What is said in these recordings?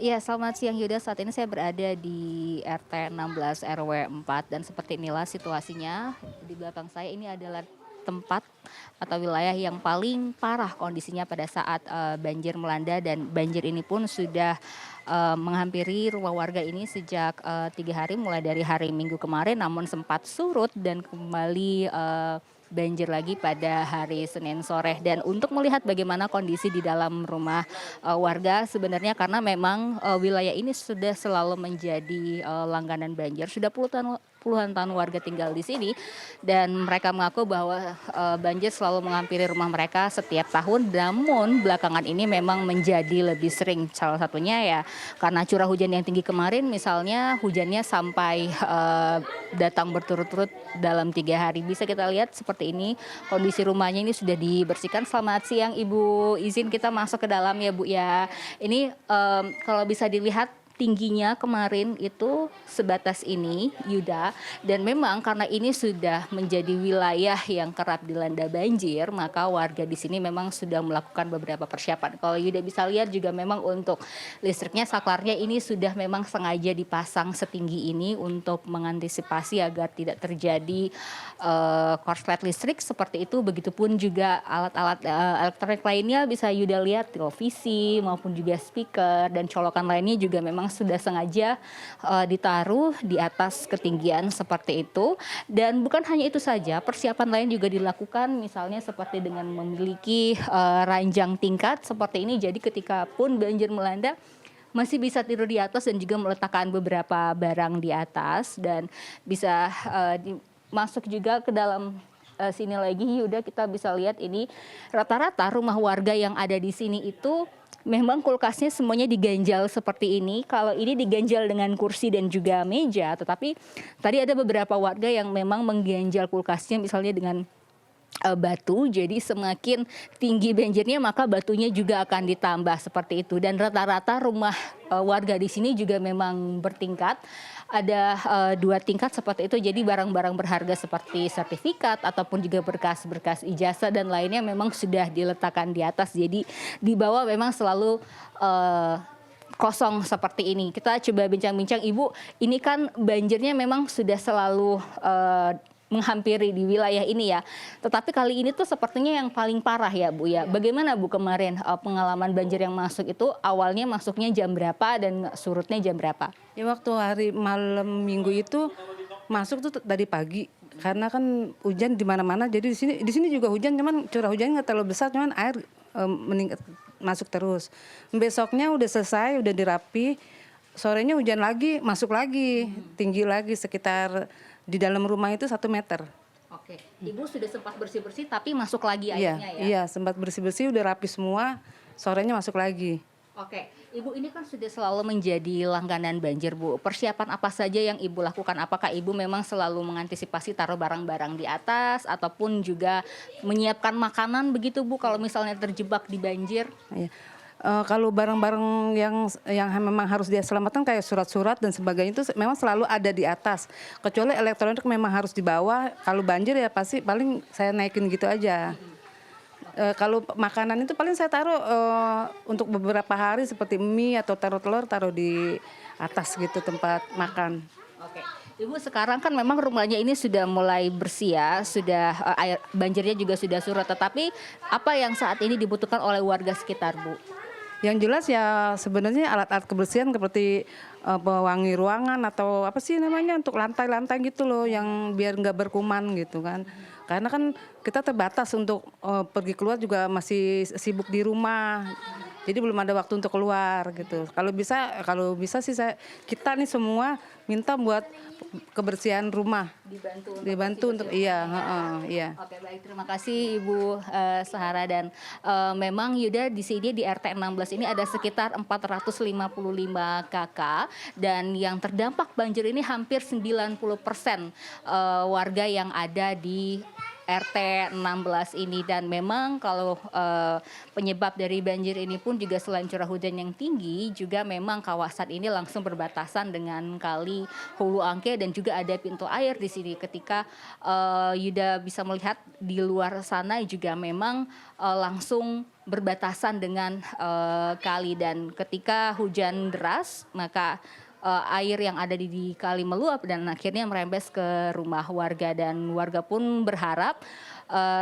Iya, selamat siang Yuda. Saat ini saya berada di RT 16 RW 4 dan seperti inilah situasinya. Di belakang saya ini adalah tempat atau wilayah yang paling parah kondisinya pada saat banjir melanda, dan banjir ini pun sudah menghampiri rumah warga ini sejak 3 hari, mulai dari hari Minggu kemarin, namun sempat surut dan kembali banjir lagi pada hari Senin sore. Dan untuk melihat bagaimana kondisi di dalam rumah warga sebenarnya, karena memang wilayah ini sudah selalu menjadi langganan banjir. Sudah puluhan tahun warga tinggal di sini, dan mereka mengaku bahwa banjir selalu menghampiri rumah mereka setiap tahun. Namun belakangan ini memang menjadi lebih sering. Salah satunya ya karena curah hujan yang tinggi kemarin, misalnya hujannya sampai datang berturut-turut dalam 3 hari. Bisa kita lihat seperti ini kondisi rumahnya, ini sudah dibersihkan. Selamat siang Ibu, izin kita masuk ke dalam ya Bu ya. Ini kalau bisa dilihat tingginya kemarin itu sebatas ini Yuda, dan memang karena ini sudah menjadi wilayah yang kerap dilanda banjir, maka warga di sini memang sudah melakukan beberapa persiapan. Kalau Yuda bisa lihat juga memang untuk listriknya, saklarnya ini sudah memang sengaja dipasang setinggi ini untuk mengantisipasi agar tidak terjadi korslet listrik seperti itu. Begitupun juga alat-alat elektronik lainnya, bisa Yuda lihat televisi maupun juga speaker dan colokan lainnya juga memang sudah sengaja ditaruh di atas ketinggian seperti itu. Dan bukan hanya itu saja, persiapan lain juga dilakukan, misalnya seperti dengan memiliki ranjang tingkat seperti ini. Jadi ketika pun banjir melanda, masih bisa tidur di atas dan juga meletakkan beberapa barang di atas, dan bisa masuk juga ke dalam sini lagi Yuda. Kita bisa lihat ini rata-rata rumah warga yang ada di sini itu memang kulkasnya semuanya diganjal seperti ini. Kalau ini diganjal dengan kursi dan juga meja, tetapi tadi ada beberapa warga yang memang mengganjal kulkasnya misalnya dengan batu. Jadi semakin tinggi banjirnya maka batunya juga akan ditambah seperti itu. Dan rata-rata rumah warga di sini juga memang bertingkat. Ada 2 tingkat seperti itu. Jadi barang-barang berharga seperti sertifikat ataupun juga berkas-berkas ijazah dan lainnya memang sudah diletakkan di atas. Jadi di bawah memang selalu kosong seperti ini. Kita coba bincang-bincang Ibu. Ini kan banjirnya memang sudah selalu menghampiri di wilayah ini ya. Tetapi kali ini tuh sepertinya yang paling parah ya Bu ya. Bagaimana Bu kemarin pengalaman banjir yang masuk itu, awalnya masuknya jam berapa dan surutnya jam berapa? Ya waktu hari malam Minggu itu masuk tuh dari pagi, karena kan hujan di mana-mana. Jadi di sini juga hujan, cuman curah hujannya nggak terlalu besar, cuman air meningkat masuk terus. Besoknya udah selesai, udah dirapi. Sorenya hujan lagi, masuk lagi, tinggi lagi sekitar di dalam rumah itu 1 meter. Oke, Ibu sudah sempat bersih-bersih tapi masuk lagi Iya, airnya ya? iya sempat bersih-bersih, udah rapi semua, sorenya masuk lagi. Oke, Ibu ini kan sudah selalu menjadi langganan banjir Bu. Persiapan apa saja yang Ibu lakukan? Apakah Ibu memang selalu mengantisipasi taruh barang-barang di atas ataupun juga menyiapkan makanan begitu Bu kalau misalnya terjebak di banjir? Iya. Kalau barang-barang yang memang harus dia selamatkan kayak surat-surat dan sebagainya itu memang selalu ada di atas. Kecuali elektronik memang harus di bawah. Kalau banjir ya pasti paling saya naikin gitu aja. Kalau makanan itu paling saya taruh untuk beberapa hari seperti mie atau taruh telur, taruh di atas gitu tempat makan. Oke, Ibu sekarang kan memang rumahnya ini sudah mulai bersih ya, sudah air banjirnya juga sudah surut. Tetapi apa yang saat ini dibutuhkan oleh warga sekitar Bu? Yang jelas ya sebenarnya alat-alat kebersihan seperti pewangi ruangan atau apa sih namanya untuk lantai-lantai gitu loh, yang biar nggak berkuman gitu kan. Karena kan kita terbatas untuk pergi keluar, juga masih sibuk di rumah. Jadi belum ada waktu untuk keluar gitu. Kalau bisa sih kita nih semua minta buat kebersihan rumah. Dibantu untuk iya, iya. Oke, baik, terima kasih Ibu Sahara. Dan memang Yuda di sini di RT 16 ini ada sekitar 455 KK, dan yang terdampak banjir ini hampir 90% warga yang ada di RT 16 ini. Dan memang kalau penyebab dari banjir ini pun juga selain curah hujan yang tinggi, juga memang kawasan ini langsung berbatasan dengan kali Hulu Angke dan juga ada pintu air di sini. Ketika Yuda bisa melihat di luar sana juga memang langsung berbatasan dengan kali, dan ketika hujan deras maka air yang ada di kali meluap dan akhirnya merembes ke rumah warga, dan warga pun berharap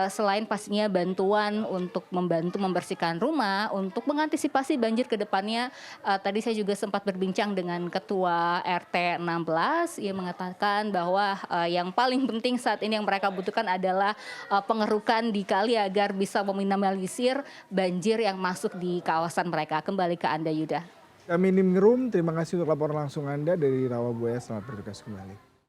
selain pastinya bantuan untuk membantu membersihkan rumah untuk mengantisipasi banjir ke depannya. Tadi saya juga sempat berbincang dengan Ketua RT 16, ia mengatakan bahwa yang paling penting saat ini yang mereka butuhkan adalah pengerukan di kali agar bisa meminimalisir banjir yang masuk di kawasan mereka. Kembali ke Anda, Yuda. Kami Nimrum, terima kasih untuk laporan langsung Anda dari Rawabuaya. Selamat bertugas kembali.